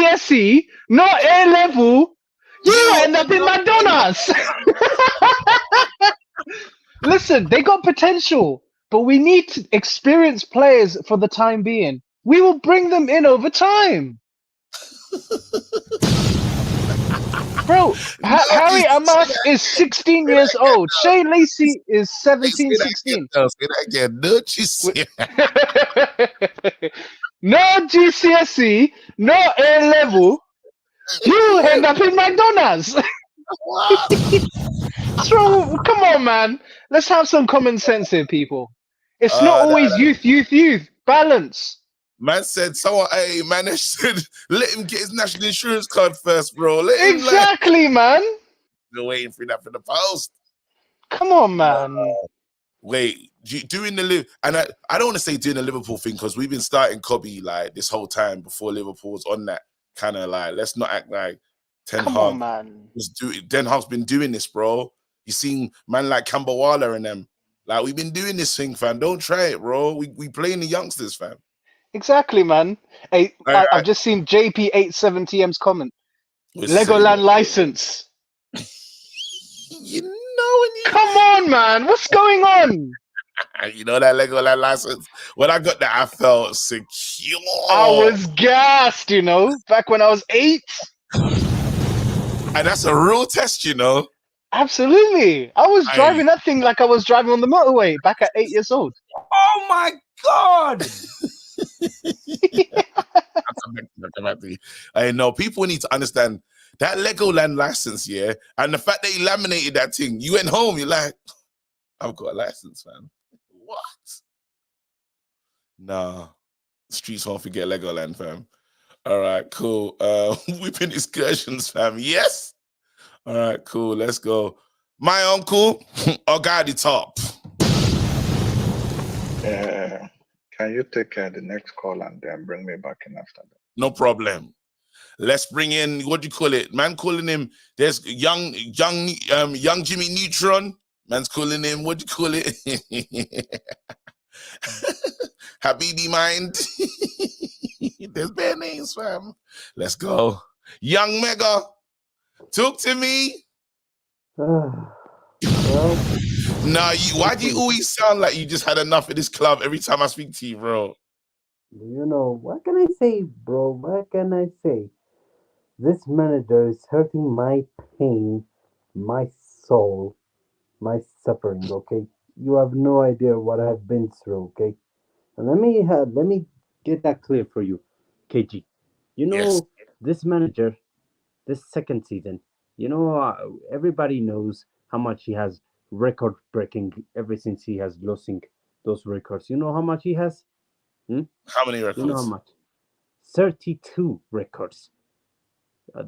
GCSE, not A level, you end up in McDonald's. Listen, they got potential, but we need to experienced players for the time being. We will bring them in over time. Bro, Harry Amas is 16 years old. Shay Lacey is 17, 16. Say that again. Don't you see? No GCSE, no A level. You end up in McDonald's. So come on, man. Let's have some common sense here, people. It's not always youth. Balance. Man said, hey, man, said, let him get his national insurance card first, bro. Let him, exactly, man. They're waiting for that for the post. Come on, man. Wait, doing the live, and I don't want to say doing the Liverpool thing because we've been starting Cobby like this whole time before Liverpool's on that kind of like. Let's not act like Ten Hag's been doing this, bro. You seen man like Kambawala and them. Like we've been doing this thing, fam. Don't try it, bro. We playing the youngsters, fam. Exactly, man. Hey, I've just seen JP870M's comment. Legoland license. You know when you come on, man. What's going on? You know that Legoland license? When I got that, I felt secure. I was gassed, you know, back when I was 8. And that's a real test, you know. Absolutely. I was driving that thing like I was driving on the motorway back at 8 years old. Oh my God. I know people need to understand that Legoland license, yeah, and the fact that he laminated that thing. You went home, you're like, I've got a license, man. What? Nah, streets won't forget Legoland, fam. All right, cool. Whipping excursions, fam. Yes. All right, cool. Let's go. My uncle, or guy at the top. Can you take the next call and then bring me back in after that? No problem. Let's bring in, what do you call it? Man calling him, there's young Jimmy Neutron. Man's calling him, what do you call it? Habibi Mind. There's bare names, fam. Let's go. Young Mega, talk to me. Nah, why do you always sound like you just had enough of this club every time I speak to you, bro? You know, what can I say, bro? What can I say? This manager is hurting my pain, my soul, my suffering, okay? You have no idea what I've been through, okay? And let me get that clear for you, KG. You know, this manager, this second season, you know, everybody knows how much he has record breaking ever since he has losing those records. You know how much he has? How many records? You know how much? 32 records.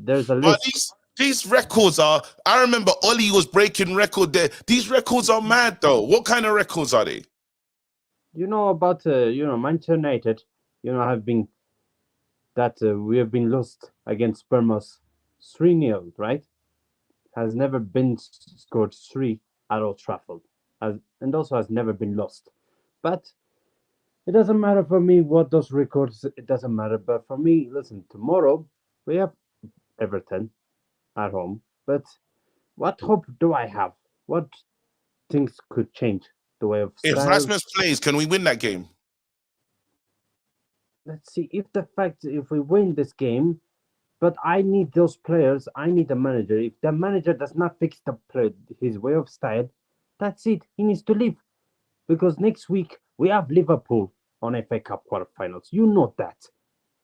There's a list. These records are, I remember Ollie was breaking record there. These records are mad though. What kind of records are they? You know about, Manchester United, you know, we have been lost against Bournemouth 3-0, right? Has never been scored 3 at Old Trafford, and also has never been lost. But it doesn't matter for me what those records, it doesn't matter. But for me, listen, tomorrow we have Everton at home. But what hope do I have? What things could change the way of style? If Rasmus plays, can we win that game? Let's see. If we win this game, but I need those players. I need a manager. If the manager does not fix his way of style, that's it. He needs to leave. Because next week we have Liverpool on FA Cup quarterfinals. You know that.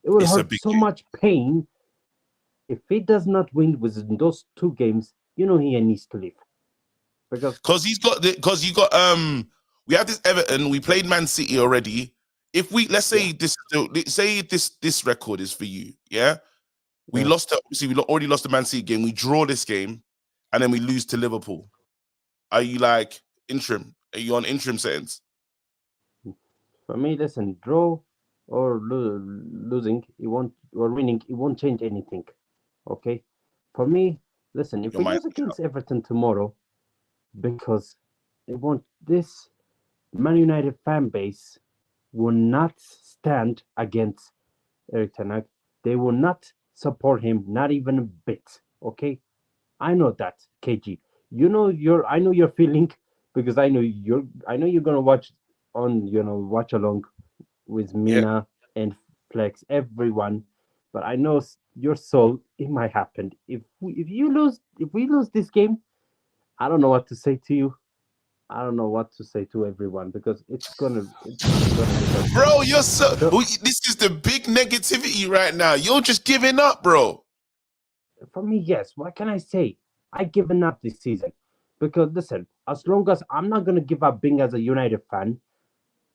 It will hurt so much pain. If he does not win within those 2 games, you know he needs to leave. Because we have this Everton. We played Man City already. If we let's say this record is for you, yeah. We lost. Obviously, we already lost the Man City game. We draw this game, and then we lose to Liverpool. Are you like interim? Are you on interim settings? For me, listen, draw or losing, or winning, it won't change anything. Okay. For me, listen, if we lose against Everton tomorrow, because this Man United fan base will not stand against Eric Ten Hag. They will not support him, not even a bit. Okay, I know that, KG. I know your feeling because I know you're gonna watch watch along with Yeah. Mina and Flex, everyone. But I know your soul. It might happen if we lose this game. I don't know what to say to you. I don't know what to say to everyone because it's gonna hit us. Bro, you're so. So This is the big negativity right now. You're just giving up, bro. for me, yes. What can I say? I given up this season because listen, as long as I'm not gonna give up being as a United fan,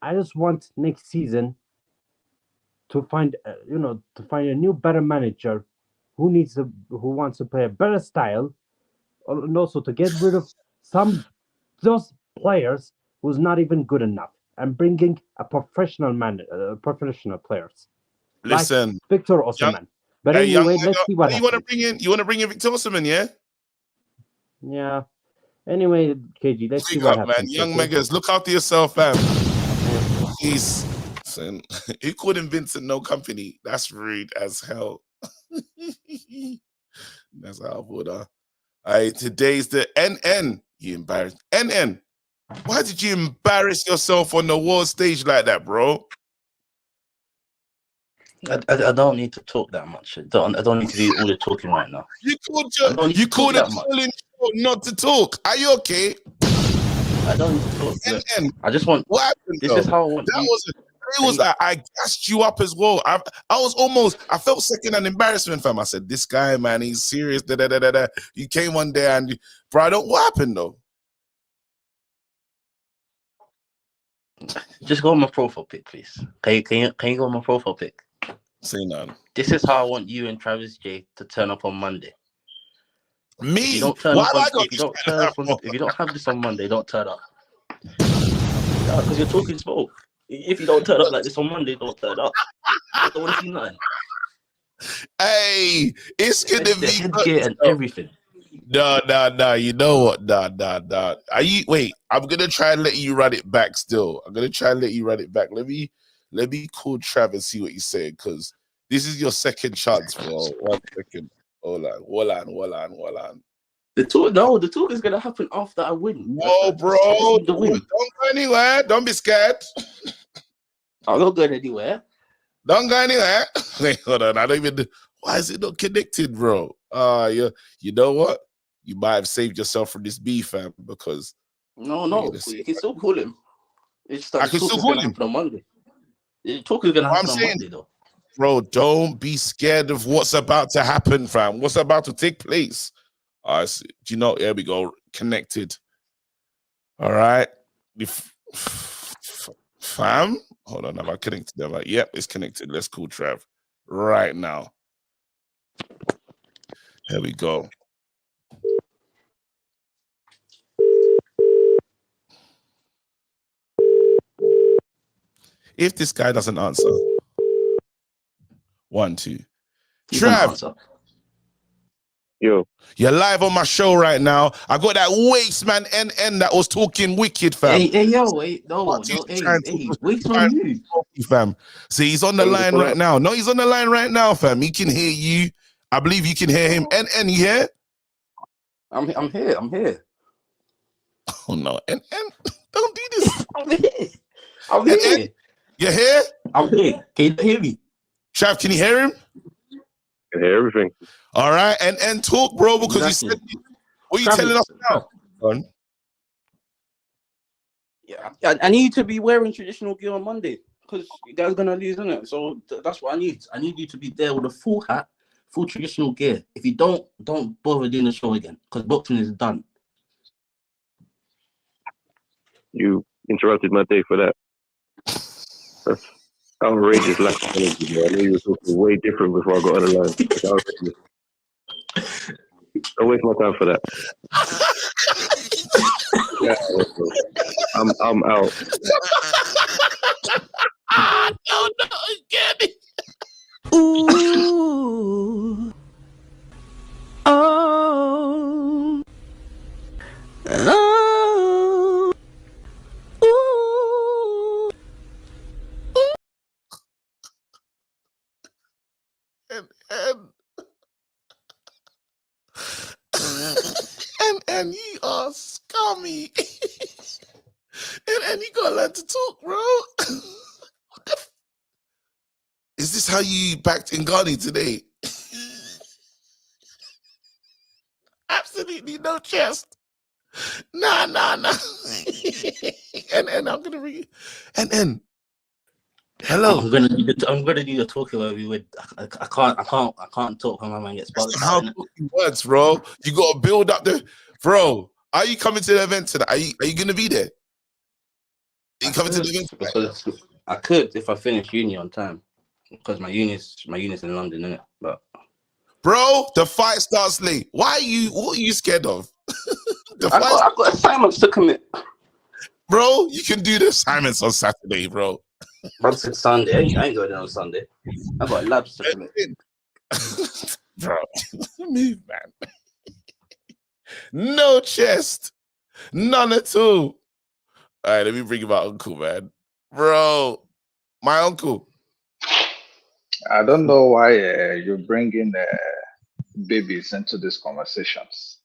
I just want next season to find to find a new better manager who wants to play a better style, and also to get rid of some those players who's not even good enough and bringing a professional players like Listen, Victor young, Osimhen. But hey, young anyway, Mega, let's see what you want to happens. bring in? You want to bring in Victor Osimhen, yeah? Yeah. Anyway, KG, let's see Big what up, man. happens. Young Okay. Megas, look after yourself, fam. He's listen, he called him Vincent No Company. That's rude as hell. That's out of order. Today's the NN. You embarrassed. NN. Why did you embarrass yourself on the world stage like that, bro? I don't need to talk that much. I don't need to do all the talking right now. You called I don't need you to talk called a that much. calling show not to talk. Are you okay? I don't need to talk. Look, NN. I just want. What happened? This Though? is how I want That you. was it. Was I gassed you up as well. I was almost. I felt second and embarrassment, fam. I said, "This guy, man, he's serious." Da, da, da, da, da. You came one day and, bro, I don't. What happened though? Just go on my profile pic, please. Can you go on my profile pic? Say none. This is how I want you and Travis J to turn up on Monday. Me? If you don't turn Why up have on, I got if you don't turn up on, if you don't have this on Monday, don't turn up. Yeah, because you're talking smoke. If you don't turn up like this on Monday, don't turn up. I don't want to see nothing. Hey, it's gonna The be headgear and everything. No. You know what? No. Are you? Wait. I'm gonna try and let you run it back. Still, I'm gonna try and let you run it back. Let me call Trav and see what he's saying because this is your second chance, bro. 1 second. Hold on. The talk is gonna happen after I win. Whoa, bro! The win. Don't go anywhere. Don't be scared. I'm not going anywhere. Don't go anywhere. Wait, hold on. I don't even. Why is it not connected, bro? You know what? You might have saved yourself from this beef, fam, because No, you can still call him. It's just that I the can talk still is call gonna him. happen on Monday. The talk is gonna What I'm happen on saying, Monday, though. bro, don't be scared of what's about to happen, fam. What's about to take place? Do you know? There we go. Connected. All right. Fam, hold on. Have I connected them? Yep, it's connected. Let's call Trav right now. Here we go. If this guy doesn't answer, 1, 2. He's gonna Trav, answer. Yo, you're live on my show right now. I got that waste man NN that was talking wicked, fam. Hey, no, hey, wait on you, fam. See, he's on the line right now. No, he's on the line right now, fam. He can hear you. I believe you can hear him. NN, you hear? I'm here. Oh no, NN, don't do this. I'm here. You hear? I'm here. Can you hear me? Trav, can you hear him? I hear everything. All right, and talk, bro, because Exactly. you said what are you Travis, telling us now? Yeah, I need you to be wearing traditional gear on Monday because you guys are gonna lose, isn't it? So that's what I need. I need you to be there with a full hat, full traditional gear. If you don't bother doing the show again because boxing is done. You interrupted my day for that. That's outrageous lack of energy, bro. I know you were talking way different before I got on the line. That's outrageous. Don't waste my time for that. Yeah, I'm out. No, get me. Ooh. Oh. Oh. Ooh. And man, you are scummy. and you gotta learn to talk, bro. Is this how you backed Ngannou today? Absolutely no chest. Nah. and I'm gonna read. And hello. I'm gonna do the talking where we would. I can't talk when my man gets buzzed That's how out. talking works, bro. You gotta build up the bro. Are you coming to the event tonight? Are you gonna be there? Are you coming to the event tonight? Because I could if I finish uni on time, because my uni's in London, innit? But bro, the fight starts late. What are you scared of? I've got assignments to commit. Bro, you can do the assignments on Saturday, bro. But it's Sunday. I ain't going there on Sunday. I've got labs to commit. Bro, move, man. No chest. None at all. All right, let me bring my uncle, man. Bro, my uncle. I don't know why you're bringing babies into these conversations.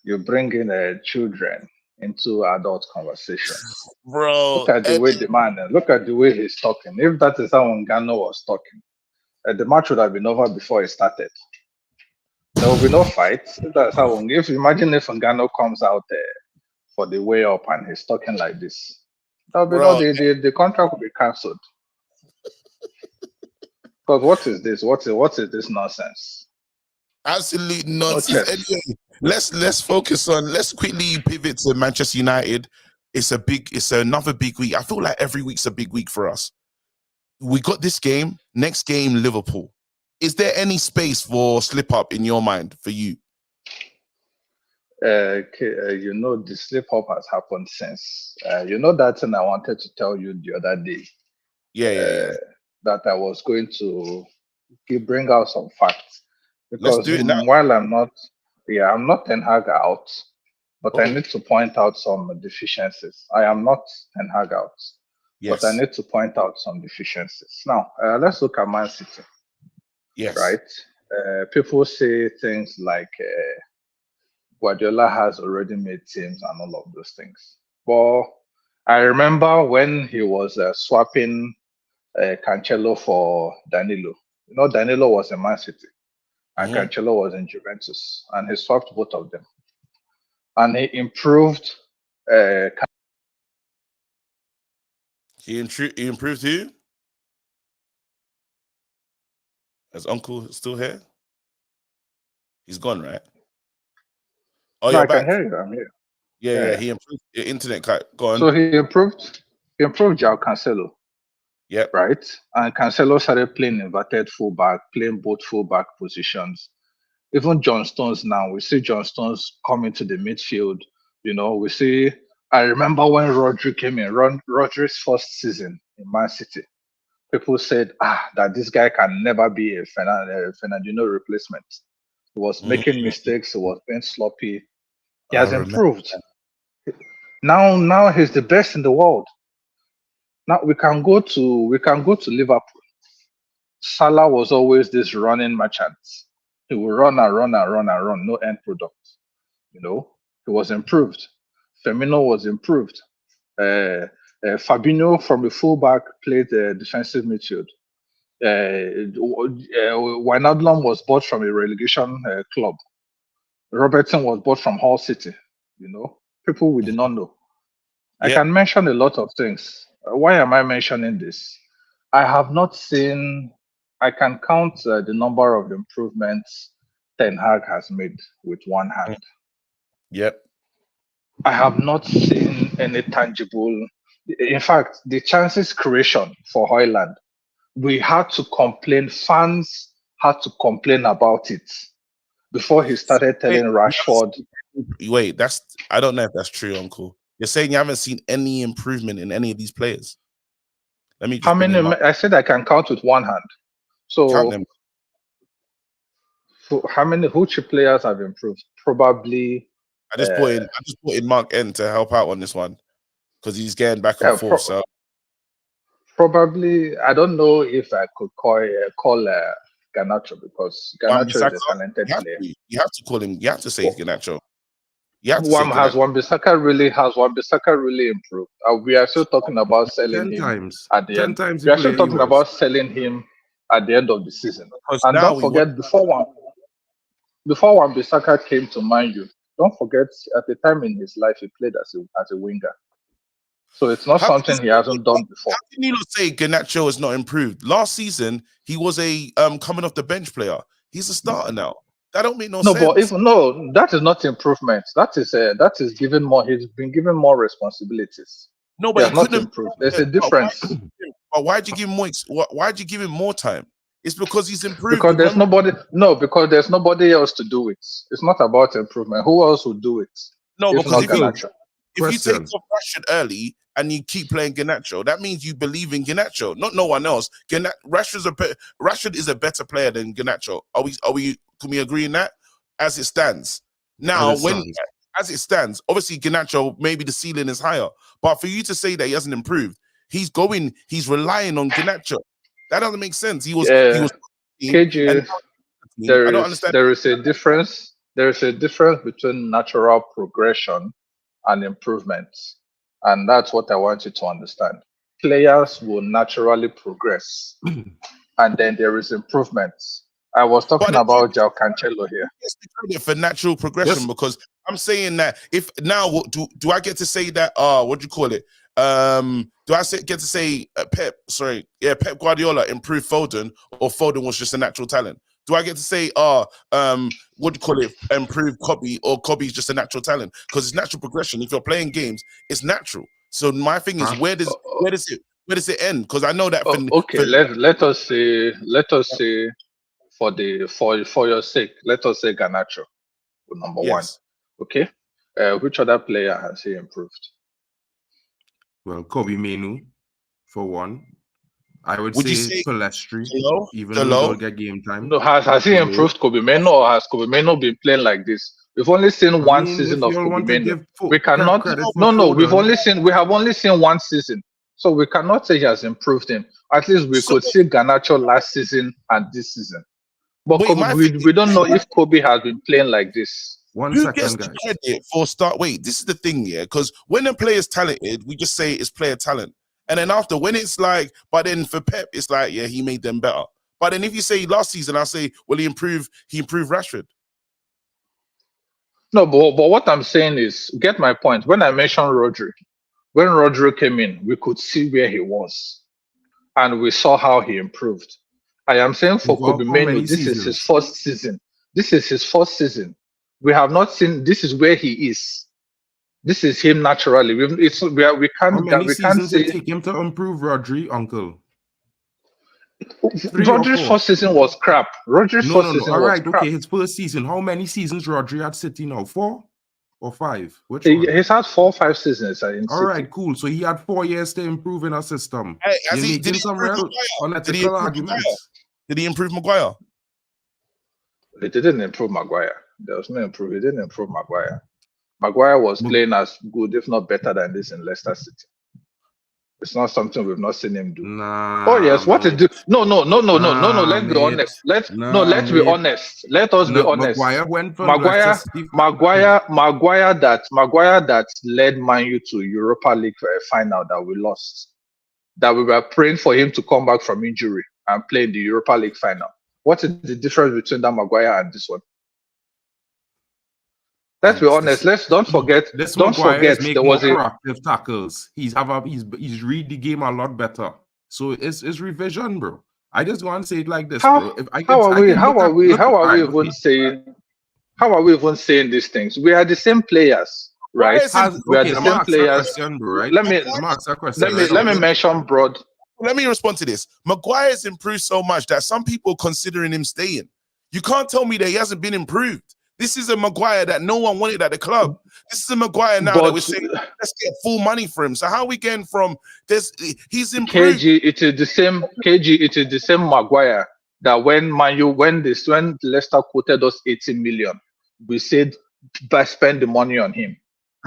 You bring in children into adult conversations. Bro, Look at the way the man, look at the way he's talking. If that is how Ngannou was talking, the match would have been over before it started. There will be no fight. If that's how, imagine if Ngannou comes out for the way up and he's talking like this. There'll be the contract will be cancelled. Because what is this? What is this nonsense? Absolute nonsense. Anyway, let's focus on. Let's quickly pivot to Manchester United. It's another big week. I feel like every week's a big week for us. We got this game. Next game, Liverpool. Is there any space for slip up in your mind for you? You know, the slip up has happened since. You know that thing I wanted to tell you the other day. Yeah. That I was going to bring out some facts. Because Let's do it now. while I'm not Ten Hag out, but I need to point out some deficiencies. I am not Ten Hag out, yes, but I need to point out some deficiencies. Now, let's look at Man City. Yes. Right? People say things like Guardiola has already made teams and all of those things. But I remember when he was swapping Cancelo for Danilo. You know, Danilo was in Man City and Cancelo was in Juventus, and he swapped both of them. And he improved. He improved who? Is Uncle still here? He's gone, right? Oh, no, you're I back. can hear you. I'm here. Yeah. He improved. Your internet cut. Go on. So he improved João Cancelo. Yep. Right? And Cancelo started playing inverted fullback, playing both fullback positions. Even John Stones now, we see John Stones coming to the midfield. You know, we see. I remember when Rodri came in, Rodri's first season in Man City. People said, that this guy can never be a Fernandinho replacement. He was making mistakes. He was being sloppy. He has improved. Now he's the best in the world. Now we can go to Liverpool. Salah was always this running merchant. He will run, no end product. You know, he was improved. Firmino was improved. Fabinho from the fullback played defensive midfield. Wijnaldum was bought from a relegation club. Robertson was bought from Hull City. You know, people we did not know. I can mention a lot of things. Why am I mentioning this? I have not seen. I can count the number of improvements Ten Hag has made with one hand. Yep. I have not seen any tangible. In fact, the chances creation for Højlund, we had to complain. Fans had to complain about it before he started telling Rashford. Wait, I don't know if that's true, Uncle. You're saying you haven't seen any improvement in any of these players? Let me just. How many? I said I can count with one hand. So count them. How many? Which players have improved? Probably. I just put in Mark N to help out on this one because he's getting back and forth. So probably, I don't know if I could call Garnacho, because Garnacho is a talented player. You have to call him. You have to say Garnacho. You have to say Garnacho. Wan-Bissaka really improved? We are still talking about selling 10 him times. at the 10 end. times We are he still played, he talking was. about selling him at the end of the season. Because And now don't forget, before Wan-Bissaka came to Man U, don't forget at the time in his life he played as a winger. So it's not how can something he hasn't done before. how can you not say Garnacho has not improved? Last season he was a coming off the bench player. He's a starter now. That don't make no No, sense. but that is not improvement. That is giving more. He's been given more responsibilities. No, He but has he not couldn't. improved. There's a But difference why'd you give him more? Why'd you give him more time? It's because he's improved. because there's Remember? nobody. No, because there's nobody else to do it. It's not about improvement. Who else would do it No, if because not Garnacho? if you take Question. off Rashford early and you keep playing Garnacho, that means you believe in Garnacho, not no one else. Rashford is a better player than Garnacho. Can we agree in that? As it stands now, as it stands, obviously Garnacho, maybe the ceiling is higher, but for you to say that he hasn't improved, he's relying on Garnacho. That doesn't make sense. He was KG, and I don't understand. there is a difference. There is a difference between natural progression and improvement, and that's what I want you to understand. Players will naturally progress, and then there is improvement. I was talking But about João Cancelo here. It's the credit for natural progression because I'm saying that if now do I get to say that what do you call it? Do I get to say Pep Guardiola improved Foden, or Foden was just a natural talent? Do I get to say what do you call it, improved Kobe, or Kobe's just a natural talent? Because it's natural progression. If you're playing games, it's natural. So my thing is where does it end? Because I know that Let us say for your sake, let us say Garnacho, number one. Okay. Which other player has he improved? Well, Kobe Menu, for one. I would say Palestri, even though he don't get game time. No, has he improved Kobe Menu, or has Kobe Menu been playing like this? We've only seen one season of Kobe Menu. We cannot. We have only seen one season, so we cannot say he has improved him. At least we could see Garnacho last season and this season. But we don't know if Kobe has been playing like this. Who gets the credit for start? Wait, this is the thing, yeah. Because when a player's talented, we just say it's player talent, and then after when it's like, but then for Pep, it's like, yeah, he made them better. But then if you say last season, I'll say, well, he improved Rashford. No, but what I'm saying is, get my point. When I mentioned Rodri, when Rodri came in, we could see where he was, and we saw how he improved. I am saying for Kobe Menu, this is his first season. This is his first season. We have not seen. This is where he is. This is him naturally. We can't say take him to improve Rodri, Uncle. Rodri's first season was crap. Rodri's first season All right, was crap. okay. His first season. How many seasons Rodri at City now? 4 or 5? Which one? He's had 4 or 5 seasons. All right, cool. So he had 4 years to improve in our system. Hey, did he some real unethical arguments? Did he improve Maguire? He didn't improve Maguire. There was no improvement. He didn't improve Maguire. Maguire was playing as good, if not better, than this in Leicester City. It's not something we've not seen him do. Nah, yes, what is do? No. Let's be honest. Let's be honest. Let us be honest. Maguire went from Maguire that led Man U to Europa League final that we lost. That we were praying for him to come back from injury and play in the Europa League final. What is the difference between that Maguire and this one? Let's be honest. Don't forget. There was proactive tackles. He's read the game a lot better. So it's revision, bro. I just want to say it like this, bro. How are we even saying these things? We are the same players, right? We are the same players. Question, bro, right? Let me mention broad. Let me respond to this. Maguire's improved so much that some people are considering him staying. You can't tell me that he hasn't been improved. This is a Maguire that no one wanted at the club. This is a Maguire now that we're saying, let's get full money for him. So how are we getting from this? He's improved. KG, it is the same Maguire that when Leicester quoted us 80 million, we said spend the money on him.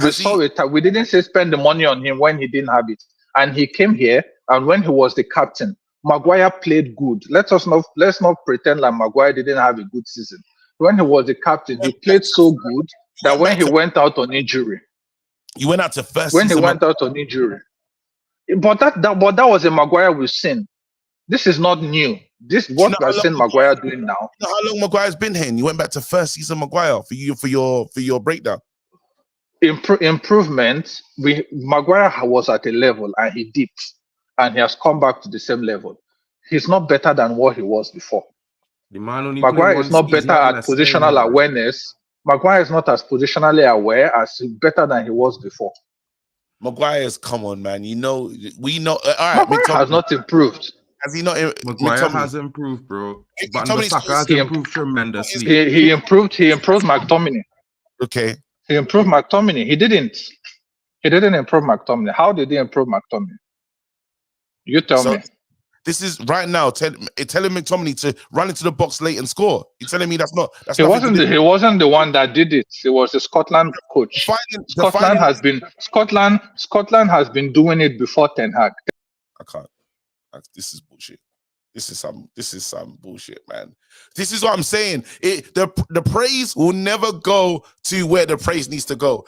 We saw it. We didn't say spend the money on him when he didn't have it. And he came here, and when he was the captain, Maguire played good. Let's not pretend like Maguire didn't have a good season. When he was the captain, he played so good that when he went out on injury. You went out to first when season. He went out on injury. But that was a Maguire we've seen. This is not new. This what we're seeing Maguire doing now. You know how long Maguire's been here? And you went back to first season Maguire for your breakdown. Improvement. Maguire was at a level and he dipped, and he has come back to the same level. He's not better than what he was before. Maguire is not better at positional awareness. Maguire is not as positionally aware as better than he was before. Maguire's, come on, man. You know, we know. All right, Maguire has not improved. Has he not? Maguire has improved, bro. Van der Sar has improved tremendously. He improved McTominay. Okay. He improved McTominay. He didn't improve McTominay. How did he improve McTominay? You tell me. This is right now telling McTominay to run into the box late and score. You're telling me that's he wasn't the one that did it. It was the Scotland coach. Scotland has been doing it before Ten Hag. I can't. This is bullshit. This is some bullshit, man. This is what I'm saying. The praise will never go to where the praise needs to go.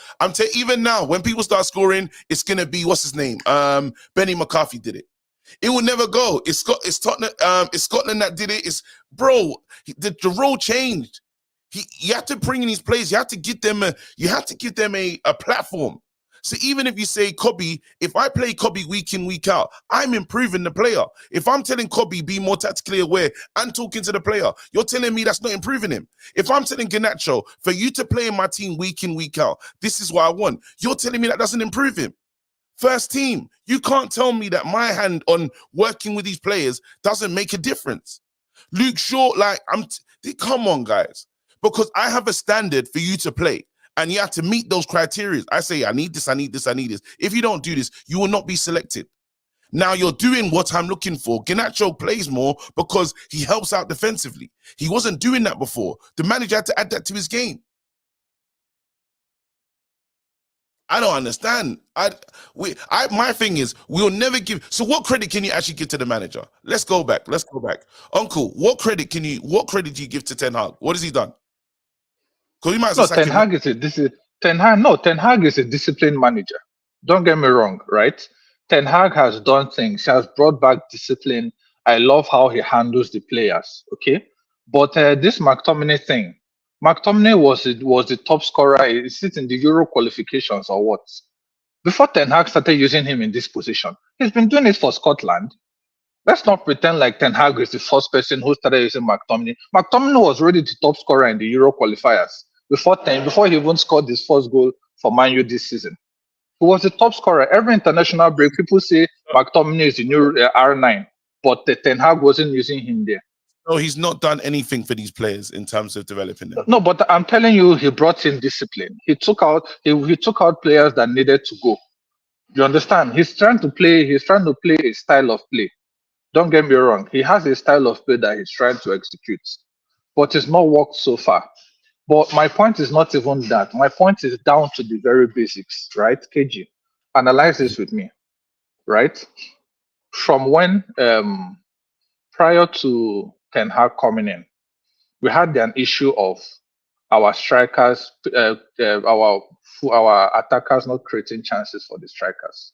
Even now, when people start scoring, it's gonna be what's his name? Benny McCarthy did it. It will never go. It's Tottenham. It's Scotland that did it. The role changed. You have to bring in these players. You have to give them a platform. So even if you say Kobe, if I play Kobe week in, week out, I'm improving the player. If I'm telling Kobe be more tactically aware and talking to the player, you're telling me that's not improving him. If I'm telling Garnacho, for you to play in my team week in, week out, this is what I want, you're telling me that doesn't improve him. First team, you can't tell me that my hand on working with these players doesn't make a difference. Luke Shaw, come on, guys. Because I have a standard for you to play. And you have to meet those criteria. I say, I need this, I need this, I need this. If you don't do this, you will not be selected. Now you're doing what I'm looking for. Garnacho plays more because he helps out defensively. He wasn't doing that before. The manager had to add that to his game. I don't understand. My thing is, we'll never give. So what credit can you actually give to the manager? Let's go back. Uncle, what credit do you give to Ten Hag? What has he done? Because you might say Ten Hag is a disciplined manager. Don't get me wrong, right? Ten Hag has done things. He has brought back discipline. I love how he handles the players. Okay, but this McTominay thing. McTominay was the top scorer. Is it in the Euro qualifications or what? Before Ten Hag started using him in this position, he's been doing it for Scotland. Let's not pretend like Ten Hag is the first person who started using McTominay. McTominay was already the top scorer in the Euro qualifiers before he even scored his first goal for Man U this season. He was the top scorer. Every international break, people say McTominay is the new R9, but Ten Hag wasn't using him there. No, he's not done anything for these players in terms of developing them. No, but I'm telling you, he brought in discipline. He took out players that needed to go. You understand? He's trying to play a style of play. Don't get me wrong. He has a style of play that he's trying to execute, but it's not worked so far. But my point is not even that. My point is down to the very basics, right? KG, analyze this with me, right? From when prior to Ten Hag coming in, we had an issue of our strikers, our attackers not creating chances for the strikers.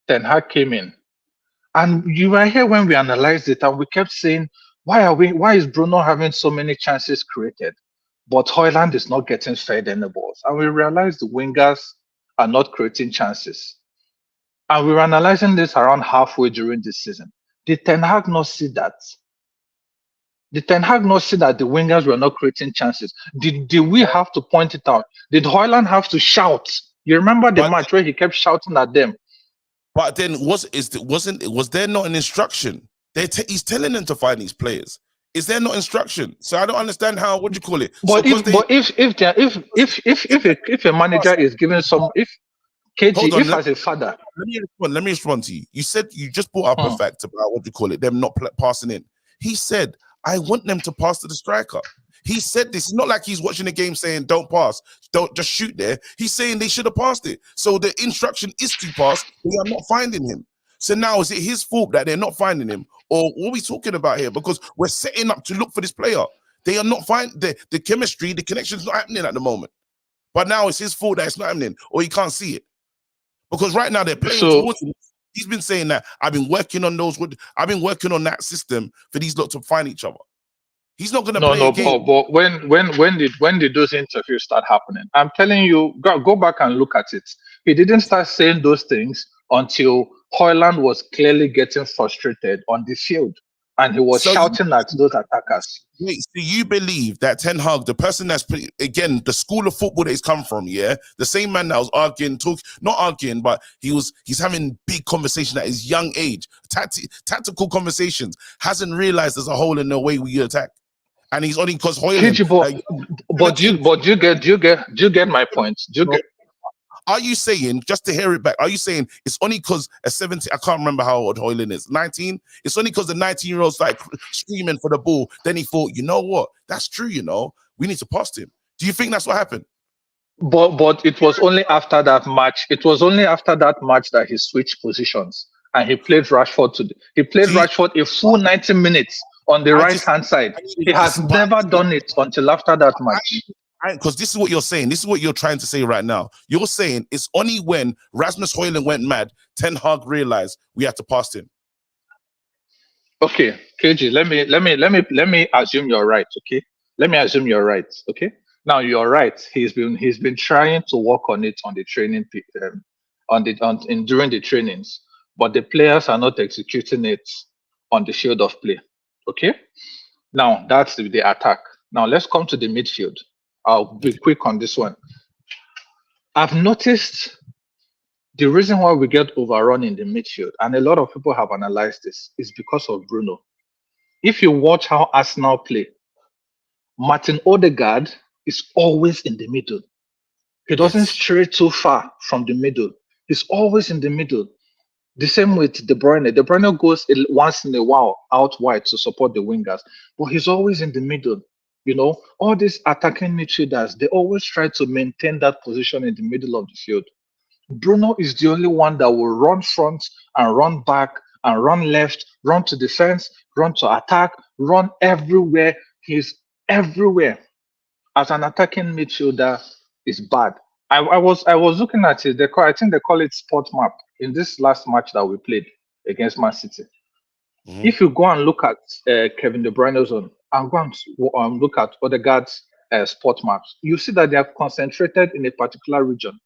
Ten Hag came in, and you were here when we analyzed it, and we kept saying, why is Bruno having so many chances created, but Højlund is not getting fed any balls? And we realized the wingers are not creating chances. And we were analyzing this around halfway during this season. Did Ten Hag not see that? Did Ten Hag not see that the wingers were not creating chances? Did we have to point it out? Did Højlund have to shout? You remember the match where he kept shouting at them? But then was there not an instruction? He's telling them to find these players. Is there not instruction? So I don't understand how. What do you call it? But if a manager is given some, as a father, let me respond to you. You said you just brought up a fact about what do you call it? Them not passing in. He said, I want them to pass to the striker. He said this. It's not like he's watching the game saying, don't pass, don't just shoot there. He's saying they should have passed it. So the instruction is to pass. They are not finding him. So now is it his fault that they're not finding him? Or what are we talking about here? Because we're setting up to look for this player. They are not finding the chemistry, the connection's not happening at the moment. But now it's his fault that it's not happening, or he can't see it. Because right now they're playing So towards him. He's been saying that I've been working on that system for these lot to find each other. He's not gonna play a game. But when did those interviews start happening? I'm telling you, go back and look at it. He didn't start saying those things until Højlund was clearly getting frustrated on the field, and he was shouting at those attackers. Wait, so you believe that Ten Hag, the person that's again the school of football that he's come from, yeah, the same man that was not arguing, but he's having big conversation at his young age, tactical conversations, hasn't realized there's a hole in the way we attack. And he's only because Højlund. But do you get my point? Are you saying, just to hear it back, are you saying it's only because a 17, I can't remember how old Højlund is, 19? It's only because the 19-year-old started screaming for the ball, then he thought, you know what? That's true, we need to pass him. Do you think that's what happened? But it was only after that match. It was only after that match that he switched positions and he played Rashford Rashford a full 90 minutes on the right-hand side. He has never done it until after that match. Because this is what you're saying. This is what you're trying to say right now. You're saying it's only when Rasmus Højlund went mad, Ten Hag realized we had to pass him. Okay, KG, let me assume you're right. Okay, let me assume you're right. Okay, now you're right. He's been trying to work on it on the training, during the trainings, but the players are not executing it on the field of play. Okay, now that's the attack. Now let's come to the midfield. I'll be quick on this one. I've noticed the reason why we get overrun in the midfield, and a lot of people have analyzed this, is because of Bruno. If you watch how Arsenal play, Martin Odegaard is always in the middle. He doesn't stray too far from the middle. He's always in the middle. The same with De Bruyne. De Bruyne goes once in a while out wide to support the wingers, but he's always in the middle. All these attacking midfielders, they always try to maintain that position in the middle of the field. Bruno is the only one that will run front and run back and run left, run to defense, run to attack, run everywhere. He's everywhere. As an attacking midfielder, is bad. I was looking at it. I think they call it spot map in this last match that we played against Man City. If you go and look at Kevin De Bruyne's own and go and look at Odegaard's spot maps, you see that they are concentrated in a particular region.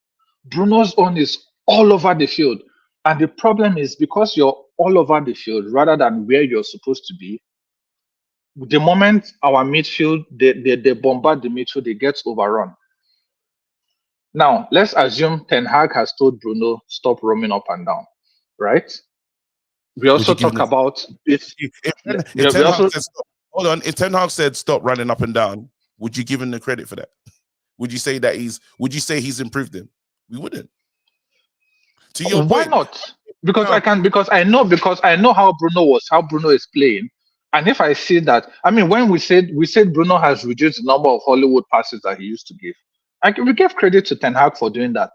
Bruno's own is all over the field. And the problem is because you're all over the field rather than where you're supposed to be, the moment our midfield, they bombard the midfield, it gets overrun. Now, let's assume Ten Hag has told Bruno, stop roaming up and down, right? We also talk about it. If Ten Hag said stop running up and down, would you give him the credit for that? Would you say he's improved him? We wouldn't. To your Why point, not? Because I know how Bruno is playing. And if I see that, when we said Bruno has reduced the number of Hollywood passes that he used to give, we gave credit to Ten Hag for doing that.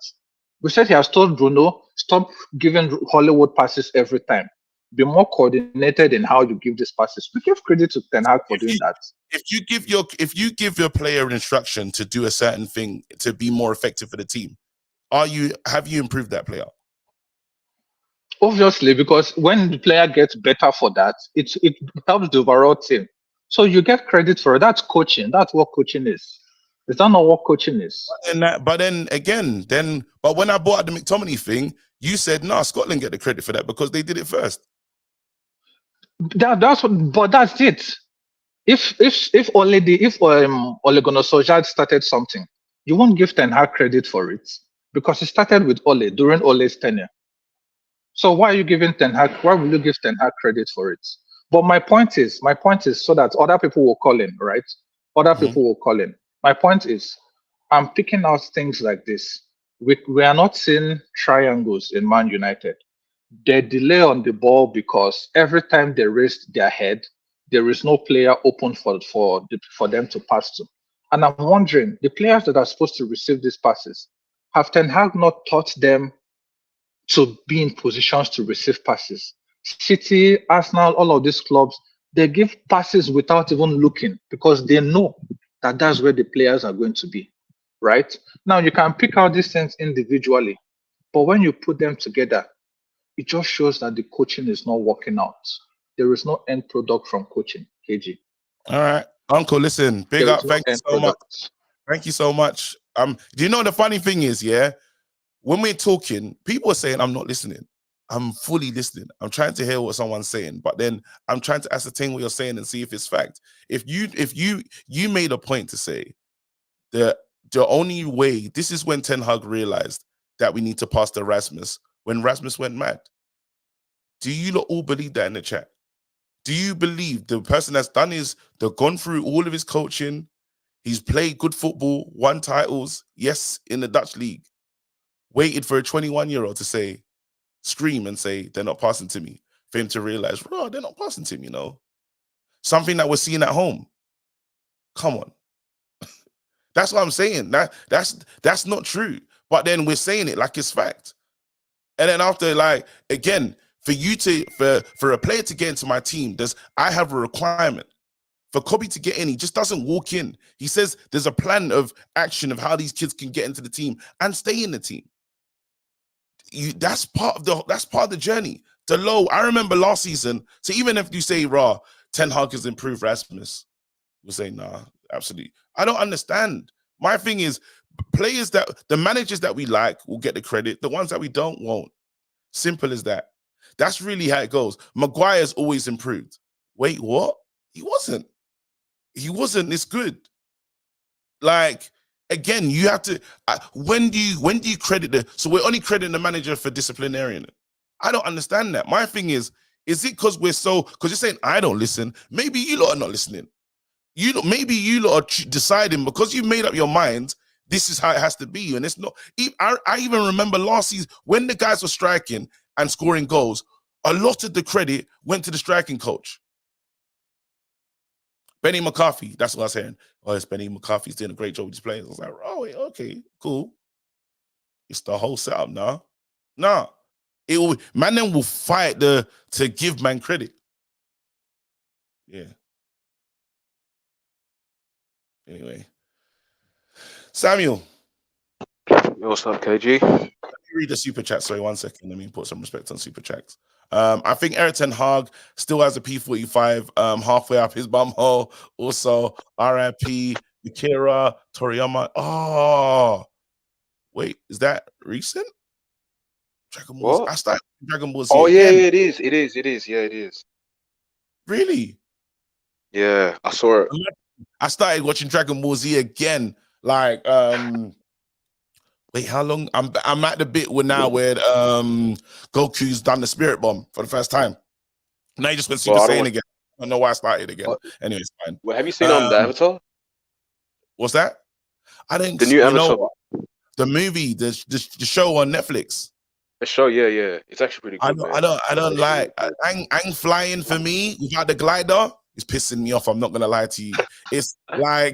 We said he has told Bruno, stop giving Hollywood passes every time. Be more coordinated in how you give these passes. We give credit to Ten Hag for doing that. If you give your player an instruction to do a certain thing to be more effective for the team, have you improved that player? Obviously, because when the player gets better for that, it helps the overall team. So you get credit for it. That's coaching. That's what coaching is. Is that not what coaching is? But when I brought up the McTominay thing, you said, no, Scotland get the credit for that because they did it first. That's it. If Ole Gunnar Solskjaer started something, you won't give Ten Hag credit for it because it started with Ole during Ole's tenure. So why are you giving Ten Hag? Why will you give Ten Hag credit for it? But my point is so that other people will call in, right? Other people will call in. My point is, I'm picking out things like this. We are not seeing triangles in Man United. They delay on the ball because every time they raise their head, there is no player open for them to pass to. And I'm wondering, the players that are supposed to receive these passes, have Ten Hag not taught them to be in positions to receive passes? City, Arsenal, all of these clubs, they give passes without even looking because they know that that's where the players are going to be. right? Now you can pick out these things individually, but when you put them together, it just shows that the coaching is not working out. There is no end product from coaching, KG. All right, Uncle. Listen, big There up. is no Thank you end so much. product. Thank you so much. Do you know the funny thing is, yeah, when we're talking, people are saying I'm not listening. I'm fully listening. I'm trying to hear what someone's saying, but then I'm trying to ascertain what you're saying and see if it's fact. If you made a point to say that the only way, this is when Ten Hag realized that we need to pass to Rasmus when Rasmus went mad. Do you lot all believe that in the chat? Do you believe the person that's done they've gone through all of his coaching, he's played good football, won titles, yes, in the Dutch league, waited for a 21-year-old to scream and say, they're not passing to me, for him to realize, bro, they're not passing to me, Something that we're seeing at home. Come on. That's what I'm saying. That's not true. But then we're saying it like it's fact. And then after, again, for a player to get into my team, I have a requirement. For Kobe to get in, he just doesn't walk in. He says there's a plan of action of how these kids can get into the team and stay in the team. That's part of the journey. I remember last season. So even if you say Ten Hag has improved Rasmus, we'll say nah, absolutely. I don't understand. My thing is, the managers that we like will get the credit. The ones that we don't won't. Simple as that. That's really how it goes. Maguire's always improved. Wait, what? He wasn't. He wasn't this good. Again, you have to. When do you credit so we're only crediting the manager for disciplinarian? I don't understand that. My thing is it because because you're saying I don't listen? Maybe you lot are not listening. Maybe you lot are deciding because you made up your mind. This is how it has to be, and it's not. I even remember last season when the guys were striking and scoring goals. A lot of the credit went to the striking coach. Benny McCarthy, that's what I was saying. Oh, it's Benny McCarthy's doing a great job with his players. I was like, oh, wait, okay, cool. It's the whole setup now. Nah. Man then will fight to give man credit. Yeah. Anyway. Samuel. What's up, KG? Let me read the super chat. Sorry, 1 second. Let me put some respect on super chats. I think Erik ten Hag still has a P45 halfway up his bum hole. Also, RIP, Akira, Toriyama. Oh, wait, is that recent? Dragon Ball. I started Dragon Ball Z. Oh, again. Yeah, it is. Yeah, it is. Really? Yeah, I saw it. I started watching Dragon Ball Z again. Wait, how long? I'm at the bit where Goku's done the spirit bomb for the first time. Now he just went Super Saiyan again. I don't know why I started again. Anyway, it's fine. Well, have you seen the Avatar? What's that? I didn't. The new Avatar. The movie, the show on Netflix. The show, yeah. It's actually pretty good. I don't like Ang flying for me without the glider. It's pissing me off. I'm not gonna lie to you. It's I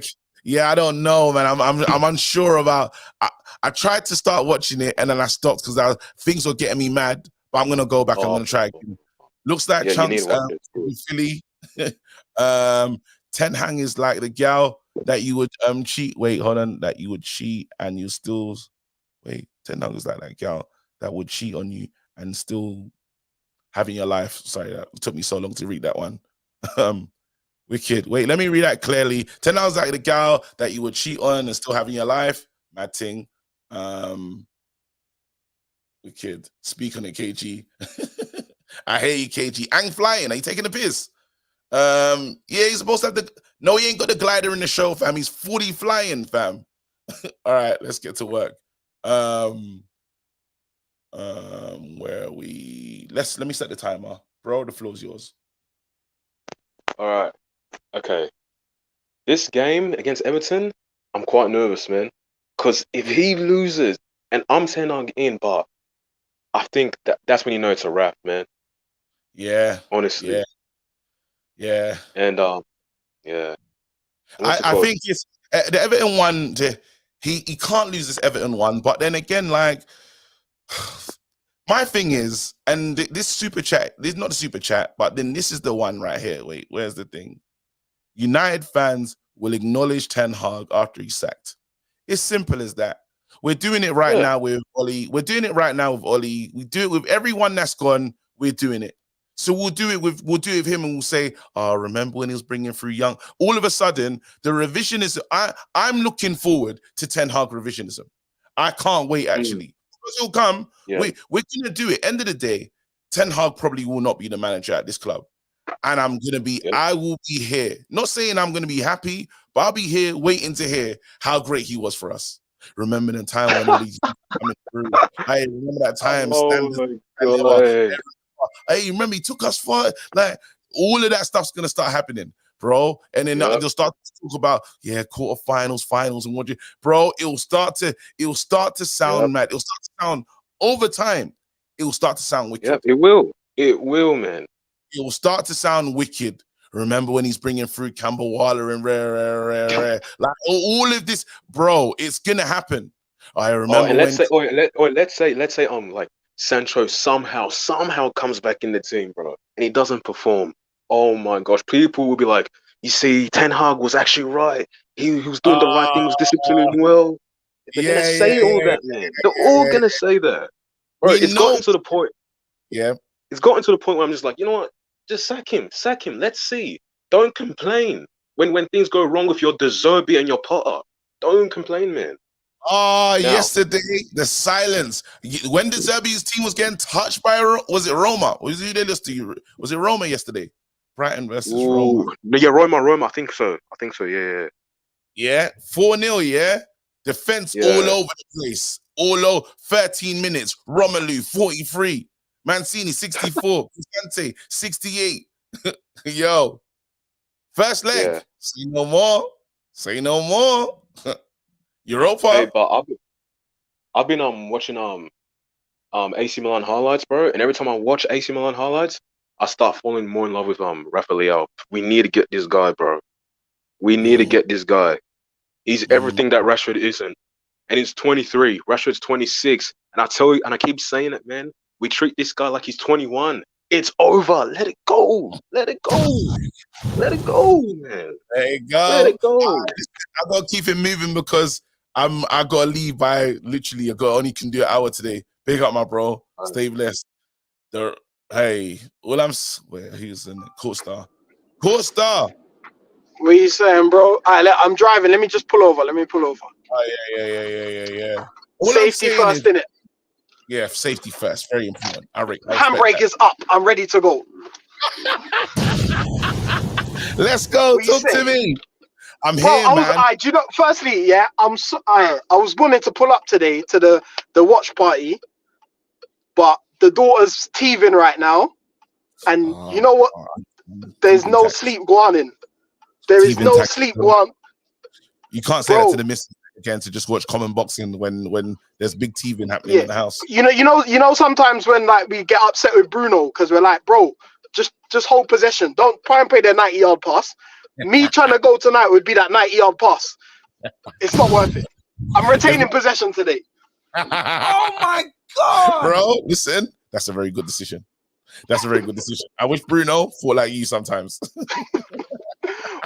don't know, man. I'm unsure about. I tried to start watching it and then I stopped because things were getting me mad. But I'm gonna go back. I'm gonna try again. Looks like Chunks Philly. Ten Hang is like the gal that you would cheat. Wait, hold on. That you would cheat and you still wait. Ten Hang is like that gal that would cheat on you and still having your life. Sorry, that took me so long to read that one. Wicked. Wait, let me read that clearly. Ten Hang is like the gal that you would cheat on and still having your life. Mad thing. Wicked. Speak on it, KG. I hate you, KG. Ang flying. Are you taking the piss? Yeah, he's supposed to have no, he ain't got the glider in the show, fam. He's fully flying, fam. All right, let's get to work. Where are we? Let me set the timer. Bro, the floor's yours. All right. Okay. This game against Everton, I'm quite nervous, man. Because if he loses, and I'm saying I'm in, but I think that's when you know it's a wrap, man. Yeah. Honestly. Yeah. And yeah. I think it's the Everton one. He can't lose this Everton one, but then again, my thing is, and this super chat, this is not the super chat, but then this is the one right here. Wait, where's the thing? United fans will acknowledge Ten Hag after he's sacked. It's simple as that. We're doing it right now with Ollie. We're doing it right now with Ollie. We do it with everyone that's gone. We're doing it. So we'll do it with him, and we'll say, "Oh, remember when he was bringing through young?" All of a sudden, the revisionism. I'm looking forward to Ten Hag revisionism. I can't wait actually. Because he'll come. Yeah. We're gonna do it. End of the day, Ten Hag probably will not be the manager at this club, and I'm gonna be. I will be here. Not saying I'm gonna be happy, but I'll be here waiting to hear how great he was for us. Remember the time when all these coming through? I remember that time. Hey, remember he took us far. Like all of that stuff's gonna start happening, bro. And then they'll start to talk about quarterfinals, finals, and what you, bro. It'll start to sound mad. It'll start to sound over time. It will start to sound wicked. Yep, it will. It will, man. It will start to sound wicked. Remember when he's bringing through Campbell-Waller and rare. Like all of this, bro. It's gonna happen. I remember. And let's say, like Sancho somehow comes back in the team, bro, and he doesn't perform. Oh my gosh, people will be like, "You see, Ten Hag was actually right. He was doing the right thing, was disciplining well." They're gonna say all that, man. They're all gonna say that, bro. It's gotten to the point. Yeah, it's gotten to the point where I'm just like, you know what? Just sack him. Let's see. Don't complain when things go wrong with your De Zerbi and your Potter. Don't complain, man. Yesterday the silence when De Zerbi's team was getting touched by was it Roma? Was it Roma yesterday? Brighton versus Roma. Yeah, Roma. I think so. Yeah. Yeah, 4-0. Yeah, defense all over the place. All over. 13 minutes. Romelu 43. Mancini 64. Cristante 68. Yo, first leg. Say no more. Europa. Hey, but I've been watching AC Milan highlights, bro. And every time I watch AC Milan highlights, I start falling more in love with Rafael. We need to get this guy, bro. We need to get this guy. He's everything that Rashford isn't. And he's 23. Rashford's 26. And I tell you, and I keep saying it, man. We treat this guy like he's 21. It's over. Let it go. Let it go, man. There you go. Let it go. I gotta keep it moving because I gotta leave by literally. I only can do an hour today. Big up, my bro. Stay blessed. He's in the Court Star. What are you saying, bro? I'm driving. Let me just pull over. Oh yeah. Safety first, innit? Yeah, safety first. Very important. Handbrake is up. I'm ready to go. Let's go. Talk to me. I'm here, man. Do you know? Firstly, yeah, I was wanting to pull up today to the watch party, but the daughter's teething right now, and you know what? There's no sleep going in. There is no sleep going. You can't say that to the missus again to just watch common boxing when there's big teething happening in the house. You know. Sometimes when like we get upset with Bruno because we're like, bro, just hold possession. Don't try and play their 90-yard pass. Me trying to go tonight would be that 90-yard pass. It's not worth it. I'm retaining possession today. Oh my God, bro! Listen, that's a very good decision. I wish Bruno fought like you sometimes.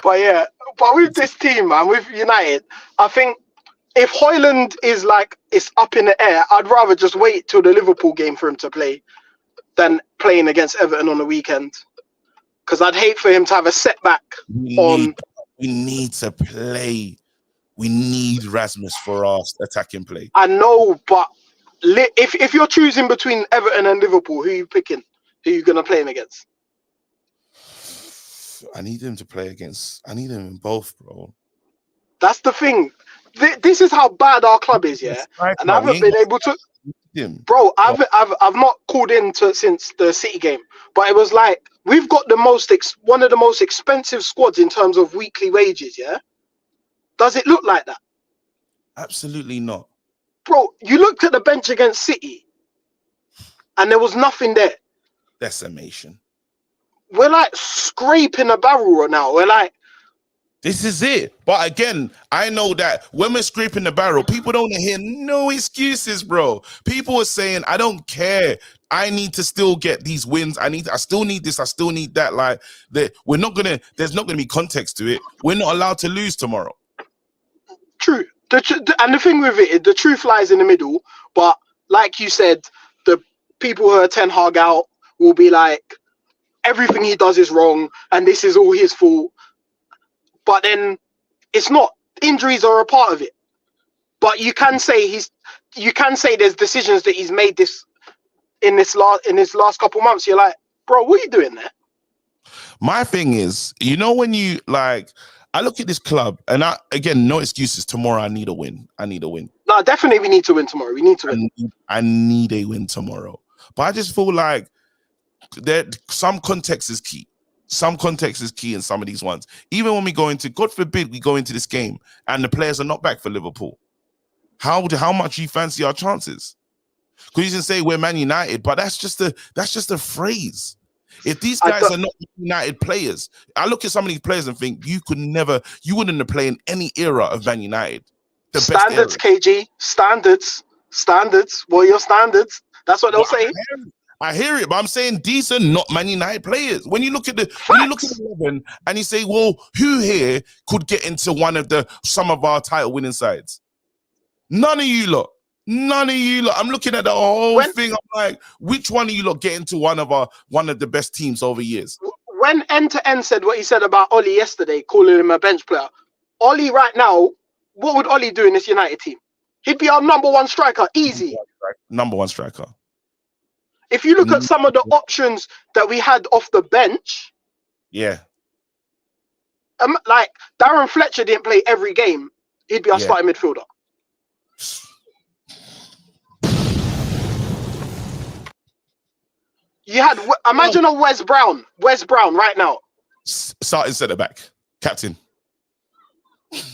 But with this team, man, with United, I think if Højlund is like it's up in the air, I'd rather just wait till the Liverpool game for him to play than playing against Everton on the weekend. Because I'd hate for him to have a setback. We need to play. We need Rasmus for our attacking play. I know, but if you're choosing between Everton and Liverpool, who are you picking? Who are you going to play him against? I need him to play against. I need him in both, bro. That's the thing. This is how bad our club is, yeah. And I haven't been able to. Bro, I've not called in since the City game, but it was like we've got one of the most expensive squads in terms of weekly wages, yeah. Does it look like that? Absolutely not, bro. You looked at the bench against City, and there was nothing there. Decimation. We're like scraping a barrel right now. We're like, this is it. But again, I know that when we're scraping the barrel, people don't hear no excuses, bro. People are saying, I don't care. I need to still get these wins. I still need this. I still need that. Like there's not gonna be context to it. We're not allowed to lose tomorrow. True. and the thing with it, the truth lies in the middle. But like you said, the people who are Ten Hag out will be like, everything he does is wrong, and this is all his fault. But then it's not. Injuries are a part of it. But you can say there's decisions that he's made in his last couple months. You're like, bro, what are you doing there? My thing is, when you like, I look at this club, and again, no excuses. Tomorrow, I need a win. No, definitely, we need to win tomorrow. We need to win. I need a win tomorrow. But I just feel like that some context is key. Some context is key in some of these ones. Even when we go into, God forbid, we go into this game and the players are not back for Liverpool. How much you fancy our chances? Because you can say we're Man United, but that's just a phrase. If these guys are not United players, I look at some of these players and think you wouldn't have played in any era of Man United. Standards, KG, standards. What are your standards? That's what they'll say. I hear it, but I'm saying decent, not Man United players. When you look at the 11 and you say, well, who here could get into some of our title winning sides? None of you lot. I'm looking at the whole thing. I'm like, which one of you lot get into one of the best teams over years? When End to End said what he said about Oli yesterday, calling him a bench player, Oli right now, what would Oli do in this United team? He'd be our number one striker, easy. Number one striker. If you look at some of the options that we had off the bench, yeah, like Darren Fletcher didn't play every game. He'd be our starting midfielder. You had imagine a Wes Brown right now, starting centre back, captain.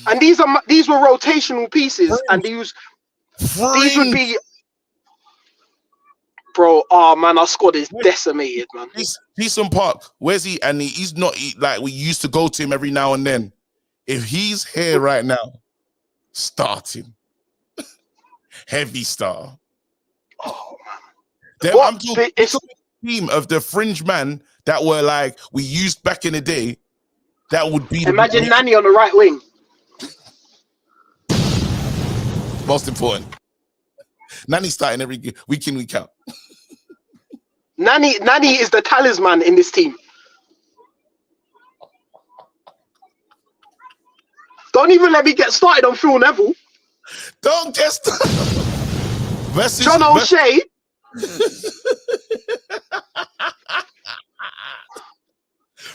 And these were rotational pieces, and these would be. Bro, oh man, our squad is decimated, man. Pearson Park, where's he? And he's not like we used to go to him every now and then. If he's here right now, start him. Heavy star. Oh man. I'm talking team of the fringe man that were like we used back in the day. That would be imagine Nani on the right wing. Most important. Nani starting every week in, week out. Nani is the talisman in this team. Don't even let me get started on Phil Neville. Don't get started. John O'Shea.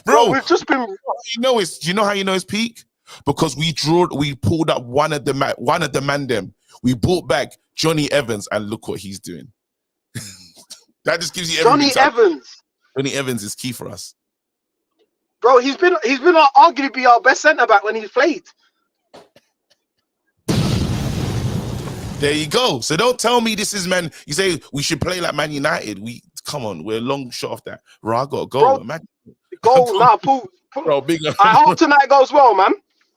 Bro, we've just been. Do you know how you know it's peak? Because we pulled up one of the man them. We brought back Johnny Evans, and look what he's doing. That just gives you Johnny Evans. Johnny Evans is key for us, bro. He's been arguably our best centre back when he's played. There you go. So don't tell me this is man. You say we should play like Man United. Come on, we're a long shot off that. Bro, I got to go. Goal now, Paul. Bro, big. I hope tonight goes well, man.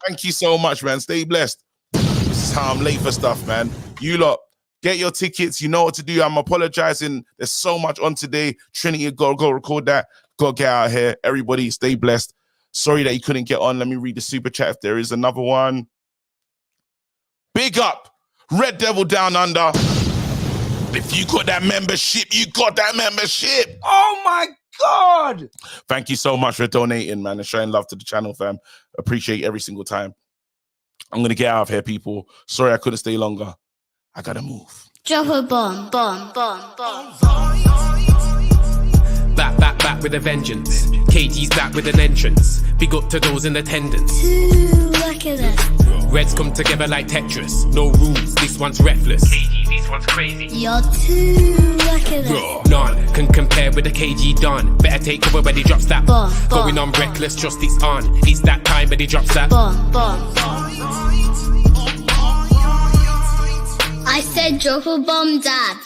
Thank you so much, man. Stay blessed. This is how I'm late for stuff, man. You lot, get your tickets. You know what to do. I'm apologizing. There's so much on today. Trinity, go record that. Go get out of here. Everybody, stay blessed. Sorry that you couldn't get on. Let me read the super chat if there is another one. Big up. Red Devil Down Under. If you got that membership, you got that membership. Oh my God. Thank you so much for donating, man, and showing love to the channel, fam. Appreciate every single time. I'm going to get out of here, people. Sorry I couldn't stay longer. I got to move. Drop a bomb. Back with a vengeance. KG's back with an entrance. Big up to those in attendance. Look at that. Reds come together like Tetris. No rules, this one's reckless. KG, this one's crazy. You're too lucky. None can compare with the KG Don. Better take cover when he drops that. Going on reckless, trust it's on. It's that time when he drops that. I said drop a bomb, Dad.